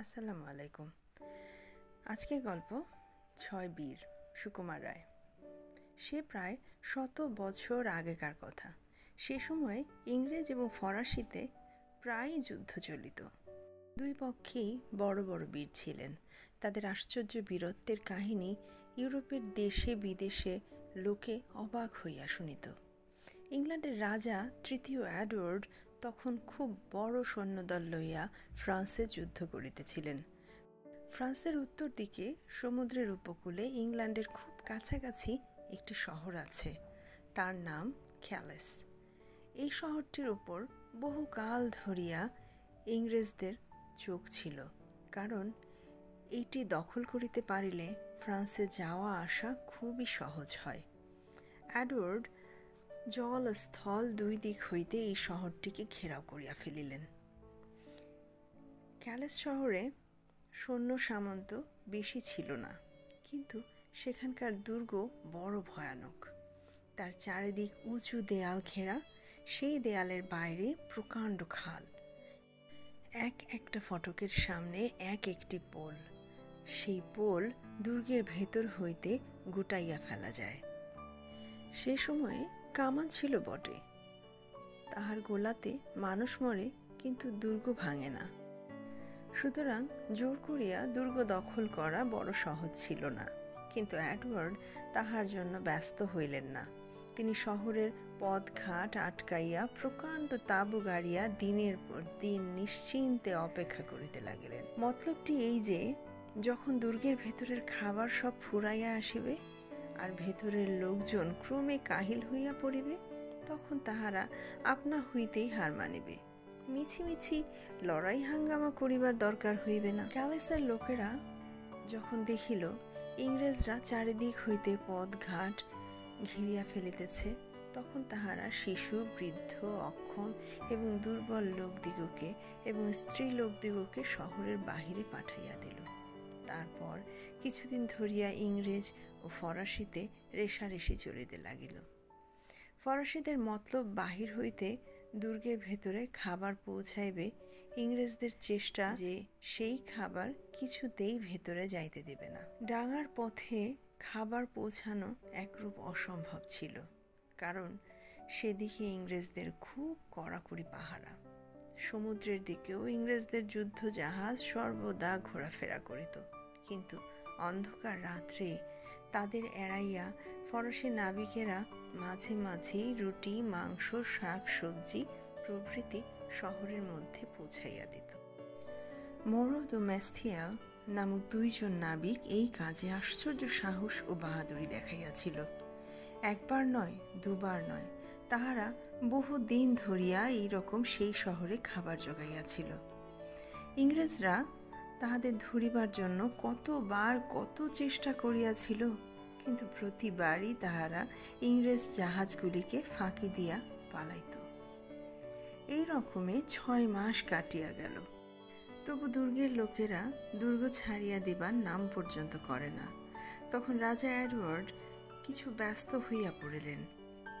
আসসালামু আলাইকুম। আজকের গল্প ছয় বীর সুকুমার রায়। সে প্রায় 100 বছর আগেকার কথা। সে সময় ইংরেজ এবং ফরাসিতে প্রায়ই যুদ্ধ চলিত। দুই পক্ষেই বড় বড় বীর ছিলেন। তাদের আশ্চর্য বীরত্বের কাহিনী ইউরোপের দেশে বিদেশে লোকে অবাক হইয়া শুনিত। ইংল্যান্ডের রাজা তৃতীয় এডওয়ার্ড তখন খুব বড় সৈন্যদল লইয়া ফ্রান্সে যুদ্ধ করিতেছিলেন। ফ্রান্সের উত্তর দিকে সমুদ্রের উপকূলে ইংল্যান্ডের খুব কাছাকাছি একটি শহর আছে, তার নাম ক্যালেস। এই শহরটির উপর বহুকাল ধরিয়া ইংরেজদের চোখ ছিল, কারণ এইটি দখল করিতে পারিলে ফ্রান্সে যাওয়া আসা খুবই সহজ হয়। এডওয়ার্ড জল স্থল দুই দিক হইতে এই শহরটিকে ঘেরাও করিয়া ফেলিলেন। ক্যালেস শহরে সৈন্য সামন্ত বেশি ছিল না, কিন্তু সেখানকার দুর্গ বড় ভয়ানক। তার চারিদিক উঁচু দেয়াল ঘেরা, সেই দেয়ালের বাইরে প্রকাণ্ড খাল, একটা ফটকের সামনে একটি পোল। সেই পোল দুর্গের ভেতর হইতে গুটাইয়া ফেলা যায়। সে সময়ে কামান ছিল বটে, তাহার গোলাতে মানুষ মরে, কিন্তু দুর্গ ভাঙে না। সুতরাং জোর করিয়া দুর্গ দখল করা বড় সহজ ছিল না। কিন্তু এডওয়ার্ড তাহার জন্য ব্যস্ত হইলেন না। তিনি শহরের পথঘাট আটকাইয়া প্রকাণ্ড তাঁবু গাড়িয়া দিনের পর দিন নিশ্চিন্তে অপেক্ষা করিতে লাগিলেন। মতলবটি এই যে, যখন দুর্গের ভেতরের খাবার সব ফুরাইয়া আসিবে আর ভেতরের লোকজন ক্রমে কাহিল হইয়া পড়িবে, তখন তাহারা আপনা হইতেই হার মানিবে। মিছিমিছি লড়াই হাঙ্গামা করিবার দরকার হইবে না। ক্যালেসের লোকেরা যখন দেখিল ইংরেজরা চারিদিক হইতে পথঘাট ঘিরিয়া ফেলিতেছে, তখন তাহারা শিশু, বৃদ্ধ, অক্ষম এবং দুর্বল লোকদিগকে এবং স্ত্রী লোকদিগকে শহরের বাহিরে পাঠাইয়া দিল। তারপর কিছুদিন ধরিয়া ইংরেজ ও ফরাসিতে রেষারেষি চলিতে লাগিল। ফরাসিদের মতলব বাহির হইতে দুর্গের ভেতরে খাবার পৌঁছাইবে। ইংরেজদের চেষ্টা যে সেই খাবার কিছুতেই ভেতরে যাইতে দেবে না। ডাঙার পথে খাবার পৌঁছানো একরূপ অসম্ভব ছিল, কারণ সেদিকে ইংরেজদের খুব কড়াকড়ি পাহারা। সমুদ্রের দিকেও ইংরেজদের যুদ্ধ জাহাজ সর্বদা ঘোরাফেরা করিত, কিন্তু অন্ধকার রাত্রে তাদের এড়াইয়া ফরাসি নাবিকেরা মাঝে মাঝেই রুটি, মাংস, শাক সবজি প্রভৃতি শহরের মধ্যে পৌঁছাইয়া দিত। মোরো দো মেস্তিয়াল নামক দুইজন নাবিক এই কাজে আশ্চর্য সাহস ও বাহাদুরি দেখাইয়াছিল। একবার নয়, দুবার নয়, তাহারা বহু দিন ধরিয়া এইরকম সেই শহরে খাবার জোগাইয়াছিল। ইংরেজরা তাহাদের ধরিবার জন্য কতবার কত চেষ্টা করিয়াছিল, কিন্তু প্রতিবারই তাহারা ইংরেজ জাহাজগুলিকে ফাঁকি দিয়া পালাইত। এই রকমে 6 মাস কাটিয়া গেল। তবু দুর্গের লোকেরা দুর্গ ছাড়িয়া দিবার নাম পর্যন্ত করে না। তখন রাজা এডওয়ার্ড কিছু ব্যস্ত হইয়া পড়িলেন।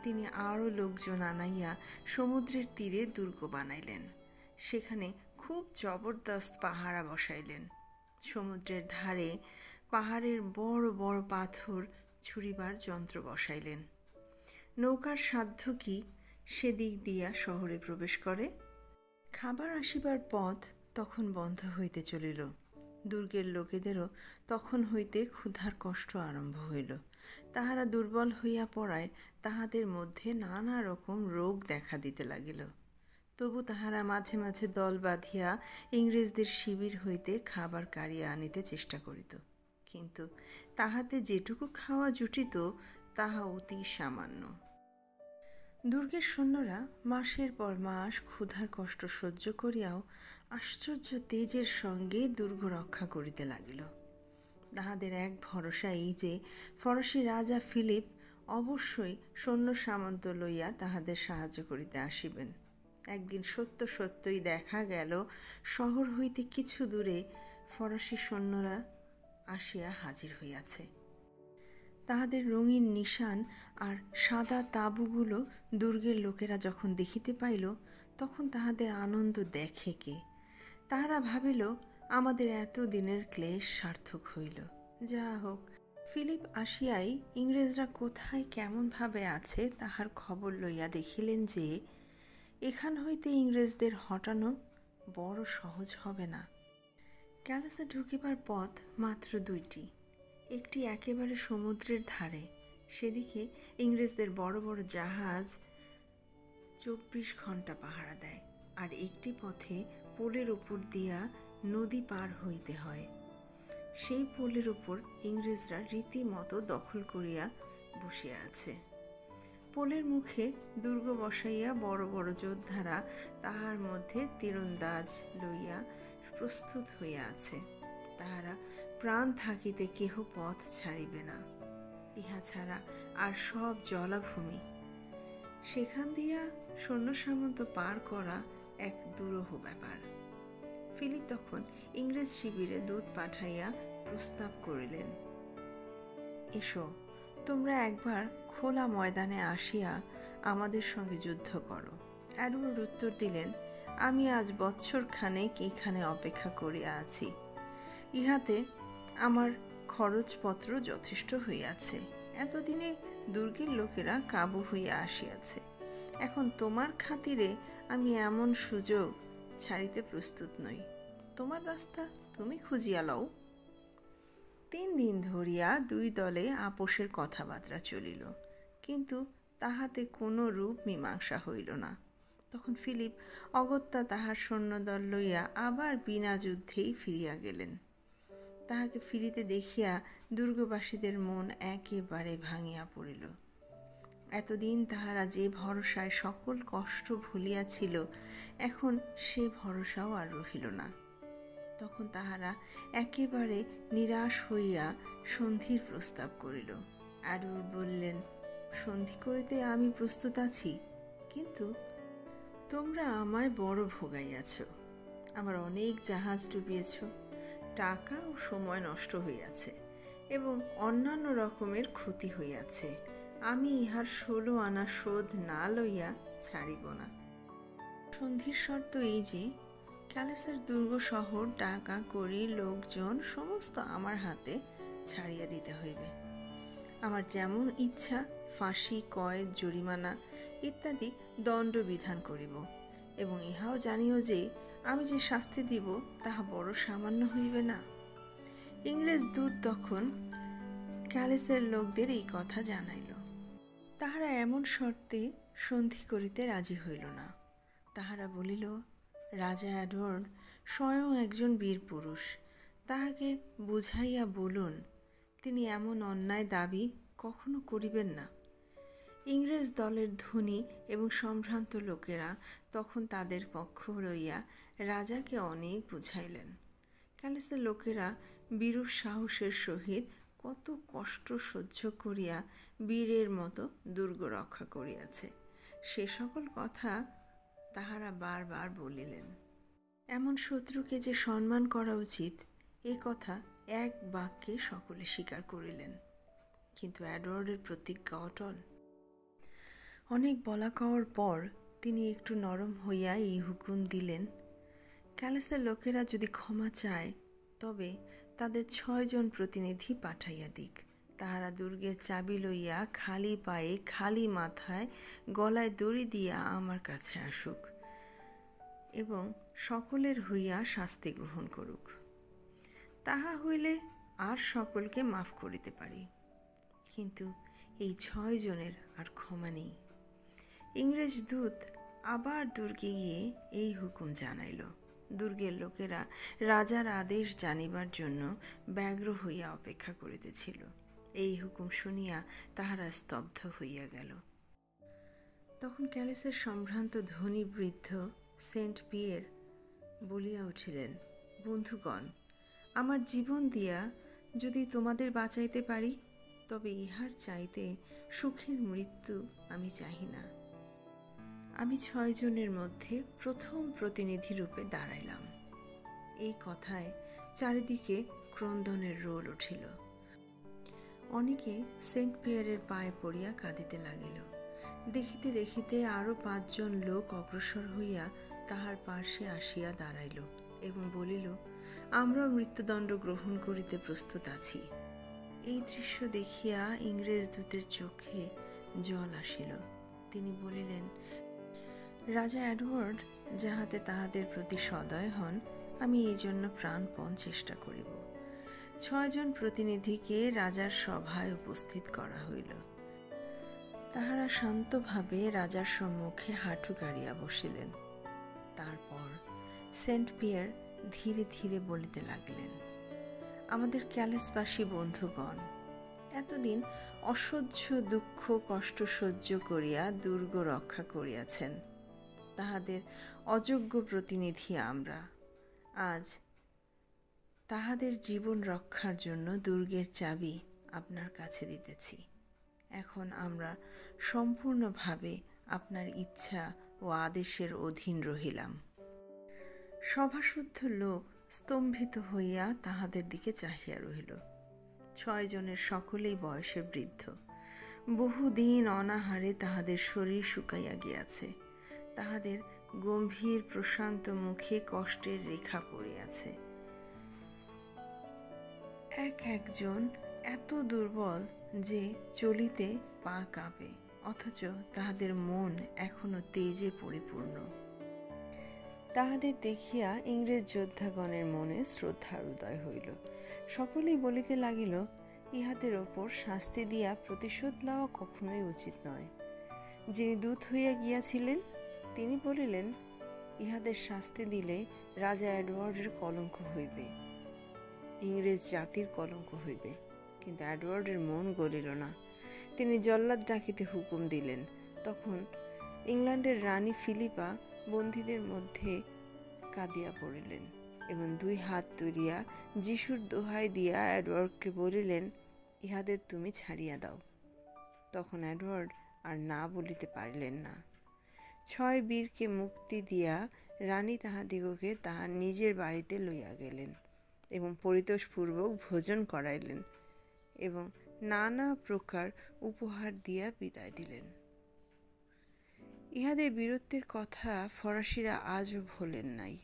তিনি আরও লোকজন আনাইয়া সমুদ্রের তীরে দুর্গ বানাইলেন। সেখানে খুব জবরদস্ত পাহারা বসাইলেন। সমুদ্রের ধারে পাহাড়ের বড় বড় পাথর ছুঁড়িবার যন্ত্র বসাইলেন। নৌকার সাধ্য কি সেদিক দিয়া শহরে প্রবেশ করে। খাবার আসিবার পথ তখন বন্ধ হইতে চলিল। দুর্গের লোকেদেরও তখন হইতে ক্ষুধার কষ্ট আরম্ভ হইল। তাহারা দুর্বল হইয়া পড়ায় তাহাদের মধ্যে নানা রকম রোগ দেখা দিতে লাগিল। তবু তাহারা মাঝে মাঝে দল বাঁধিয়া ইংরেজদের শিবির হইতে খাবার কাড়িয়া আনিতে চেষ্টা করিত, কিন্তু তাহাতে যেটুকু খাওয়া জুটিত তাহা অতি সামান্য। দুর্গের সৈন্যরা মাসের পর মাস ক্ষুধার কষ্ট সহ্য করিয়াও আশ্চর্য তেজের সঙ্গে দুর্গ রক্ষা করিতে লাগিল। তাহাদের এক ভরসা এই যে, ফরাসি রাজা ফিলিপ অবশ্যই সৈন্য সামন্ত লইয়া তাহাদের সাহায্য করিতে আসিবেন। একদিন সত্য সত্যই দেখা গেল, শহর হইতে কিছু দূরে ফরাসি সৈন্যরা আসিয়া হাজির হইয়াছে। তাহাদের রঙিন নিশান আর সাদা তাঁবুগুলো দুর্গের লোকেরা যখন দেখিতে পাইল, তখন তাহাদের আনন্দ দেখে কে। তাহারা ভাবিল, আমাদের এত দিনের ক্লেশ সার্থক হইল। যা হোক, ফিলিপ আসিয়াই ইংরেজরা কোথায় কেমনভাবে আছে তাহার খবর লইয়া দেখিলেন যে এখান হইতে ইংরেজদের হটানো বড় সহজ হবে না। ক্যালাসে ঢুকিবার পথ মাত্র দুইটি। একটি একেবারে সমুদ্রের ধারে, সেদিকে ইংরেজদের বড় বড় জাহাজ 24 ঘন্টা পাহারা দেয়, আর একটি পথে পোলের উপর দিয়া নদী পার হইতে হয়। সেই পোলের উপর ইংরেজরা রীতিমতো দখল করিয়া বসিয়া আছে। পোলের মুখে দুর্গ বসাইয়া বড় বড় যোদ্ধারা তাহার মধ্যে তীরন্দাজ লইয়া প্রস্তুত হইয়া আছে। তাহারা প্রাণ থাকিতে কেহ পথ ছাড়িবে না। ইহা ছাড়া আর সব জলাভূমি। সেখান দিয়া সৈন্য সামন্ত পার করা এক দুরূহ ব্যাপার। ফিলিপ তখন ইংরেজ শিবিরে দূত পাঠাইয়া প্রস্তাব করিলেন, এসো, তোমরা একবার খোলা ময়দানে আসিয়া আমাদের সঙ্গে যুদ্ধ করো। এডওয়ার্ড উত্তর দিলেন, আমি আজ বৎসরখানেক এখানে অপেক্ষা করিয়া আছি। ইহাতে আমার খরচপত্র যথেষ্ট হইয়াছে। এতদিনে দুর্গের লোকেরা কাবু হইয়া আসিয়াছে। এখন তোমার খাতিরে আমি এমন সুযোগ ছাড়িতে প্রস্তুত নই। তোমার রাস্তা তুমি খুঁজিয়া লও। 3 দিন ধরিয়া দুই দলে আপোষের কথাবার্তা চলিল, কিন্তু তাহাতে কোনো রূপ মীমাংসা হইল না। তখন ফিলিপ অগত্যা তাহার সৈন্যদল লইয়া আবার বিনা যুদ্ধেই ফিরিয়া গেলেন। তাহাকে ফিরিতে দেখিয়া দুর্গবাসীদের মন একেবারে ভাঙিয়া পড়িল। এতদিন তাহারা যে ভরসায় সকল কষ্ট ভুলিয়াছিল, এখন সে ভরসাও আর রহিল না। তখন তাহারা একেবারে নিরাশ হইয়া সন্ধির প্রস্তাব করিল। এডওয়ার্ড বললেন, সন্ধি করিতে আমি প্রস্তুত আছি, কিন্তু তোমরা আমায় বড় ভোগাইয়াছ। আমার অনেক জাহাজ ডুবিয়েছ, টাকা ও সময় নষ্ট হইয়াছে এবং অন্যান্য রকমের ক্ষতি হইয়াছে। আমি ইহার 16 আনা শোধ না লইয়া ছাড়িব না। সন্ধির শর্ত এই যে, ক্যালাসের দুর্গ শহর, টাকা কড়ি, লোকজন সমস্ত আমার হাতে ছাড়িয়া দিতে হইবে। আমার যেমন ইচ্ছা ফাঁসি, কয়েদ, জরিমানা ইত্যাদি দণ্ড বিধান করিব, এবং ইহাও জানিও যে আমি যে শাস্তি দিব তাহা বড় সামান্য হইবে না। ইংরেজ দূত তখন ক্যালাসের লোকদের এই কথা জানাইল। তাহারা এমন শর্তে সন্ধি করিতে রাজি হইল না। তাহারা বলিল, রাজা এডওয়ার্ড স্বয়ং একজন বীর পুরুষ, তাহাকে বুঝাইয়া বলুন তিনি এমন অন্যায় দাবি কখনো করিবেন না। ইংরেজ দলের ধনী এবং সম্ভ্রান্ত লোকেরা তখন তাদের পক্ষ লইয়া রাজাকে অনেক বুঝাইলেন। ক্যালাসের লোকেরা বিরূপ সাহসের সহিত কত কষ্ট সহ্য করিয়া বীরের মতো দুর্গ রক্ষা করিয়াছে, সে সকল কথা তাহারা বারবার বলিলেন। এমন শত্রুকে যে সম্মান করা উচিত, এ কথা এক বাক্যে সকলে স্বীকার করিলেন। কিন্তু এডওয়ার্ডের প্রতিজ্ঞা অটল। অনেক বলা কওয়ার পর তিনি একটু নরম হইয়া এই হুকুম দিলেন, ক্যালাসের লোকেরা যদি ক্ষমা চায় তবে তাদের 6 জন প্রতিনিধি পাঠাইয়া দিক। তাহারা দুর্গের চাবি লইয়া খালি পায়ে, খালি মাথায়, গলায় দড়ি দিয়া আমার কাছে আসুক এবং সকলের হইয়া শাস্তি গ্রহণ করুক। তাহা হইলে আর সকলকে মাফ করিতে পারি, কিন্তু এই 6 জনের আর ক্ষমা নেই। ইংরেজ দূত আবার দুর্গে গিয়ে এই হুকুম জানাইল। দুর্গের লোকেরা রাজার আদেশ জানিবার জন্য ব্যগ্র হইয়া অপেক্ষা করিতেছিল। এই হুকুম শুনিয়া তাহারা স্তব্ধ হইয়া গেল। তখন ক্যালাসের সম্ভ্রান্ত ধনী বৃদ্ধ সেন্ট পিয়ের বলিয়া উঠিলেন, বন্ধুগণ, আমার জীবন দিয়া যদি তোমাদের বাঁচাইতে পারি, তবে ইহার চাইতে সুখের মৃত্যু আমি চাহি না। আমি 6 জনের মধ্যে প্রথম প্রতিনিধি রূপে দাঁড়াইলাম। এই কথায় চারিদিকে ক্রন্দনের রোল উঠিল। অনেকে সেন্ট পিয়ারের পায়ে পড়িয়া কাঁদিতে লাগিল। দেখিতে দেখিতে আরও 5 জন লোক অগ্রসর হইয়া তাহার পার্শ্বে আসিয়া দাঁড়াইল এবং বলিল, আমরাও মৃত্যুদণ্ড গ্রহণ করিতে প্রস্তুত আছি। এই দৃশ্য দেখিয়া ইংরেজ দূতের চোখে জল আসিল। তিনি বলিলেন, রাজা এডওয়ার্ড যাহাতে তাহাদের প্রতি সদয় হন, আমি এই জন্য প্রাণপণ চেষ্টা করিব। 6 জন প্রতিনিধিকে রাজার সভায় উপস্থিত করা হইল। তাহারা শান্তভাবে রাজার সম্মুখে হাঁটু গাড়িয়া বসিলেন। তারপর সেন্ট পিয়ার ধীরে ধীরে বলিতে লাগলেন, আমাদের ক্যালেসবাসী বন্ধুগণ, এতদিন অসহ্য দুঃখ কষ্ট সহ্য করিয়া দুর্গ রক্ষা করিয়াছেন। তাহাদের অযোগ্য প্রতিনিধি আমরা। আজ তাহাদের জীবন রক্ষার জন্য দুর্গের চাবি আপনার কাছে দিতেছি। এখন আমরা সম্পূর্ণভাবে আপনার ইচ্ছা ও আদেশের অধীন রহিলাম। সভাশুদ্ধ লোক স্তম্ভিত হইয়া তাহাদের দিকে চাহিয়া রহিল। 6 জনের সকলেই বয়সে বৃদ্ধ। বহুদিন অনাহারে তাহাদের শরীর শুকাইয়া গিয়াছে। তাহাদের গম্ভীর প্রশান্ত মুখে কষ্টের রেখা পড়িয়াছে। একজন এত দুর্বল যে চলিতে পা কাঁপে, অথচ তাহাদের মন এখনো তেজে পরিপূর্ণ। তাহাদের দেখিয়া ইংরেজ যোদ্ধাগণের মনে শ্রদ্ধার উদয় হইল। সকলেই বলিতে লাগিল, ইহাদের ওপর শাস্তি দিয়া প্রতিশোধ লওয়া কখনোই উচিত নয়। যিনি দূত হইয়া গিয়াছিলেন তিনি বলিলেন, ইহাদের শাস্তি দিলে রাজা এডওয়ার্ডের কলঙ্ক হইবে, ইংরেজ জাতির কলঙ্ক হইবে। কিন্তু এডওয়ার্ডের মন গলিল না। তিনি জল্লাদ ডাকিতে হুকুম দিলেন। তখন ইংল্যান্ডের রানী ফিলিপা বন্দীদের মধ্যে কাঁদিয়া পড়িলেন এবং 2 হাত তুলিয়া যিশুর দোহাই দিয়া এডওয়ার্ডকে বলিলেন, ইহাদের তুমি ছাড়িয়া দাও। তখন এডওয়ার্ড আর না বলিতে পারিলেন না। 6 বীরকে মুক্তি দিয়া রানী তাহাদিগকে তাহার নিজের বাড়িতে লইয়া গেলেন এবং পরিতোষপূর্বক ভোজন করাইলেন এবং নানা প্রকার উপহার দিয়া বিদায় দিলেন। ইহাদের বীরত্বের কথা ফরাসিরা আজও ভোলেন নাই।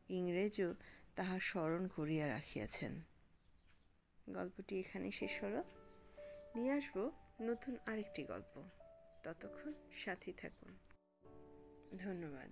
ইংরেজও তাহা স্মরণ করিয়া রাখিয়াছেন। গল্পটি এখানেই শেষ হলো। নিয়ে আসবো নতুন আরেকটি গল্প। ততক্ষণ সাথী থাকুন। ধন্যবাদ।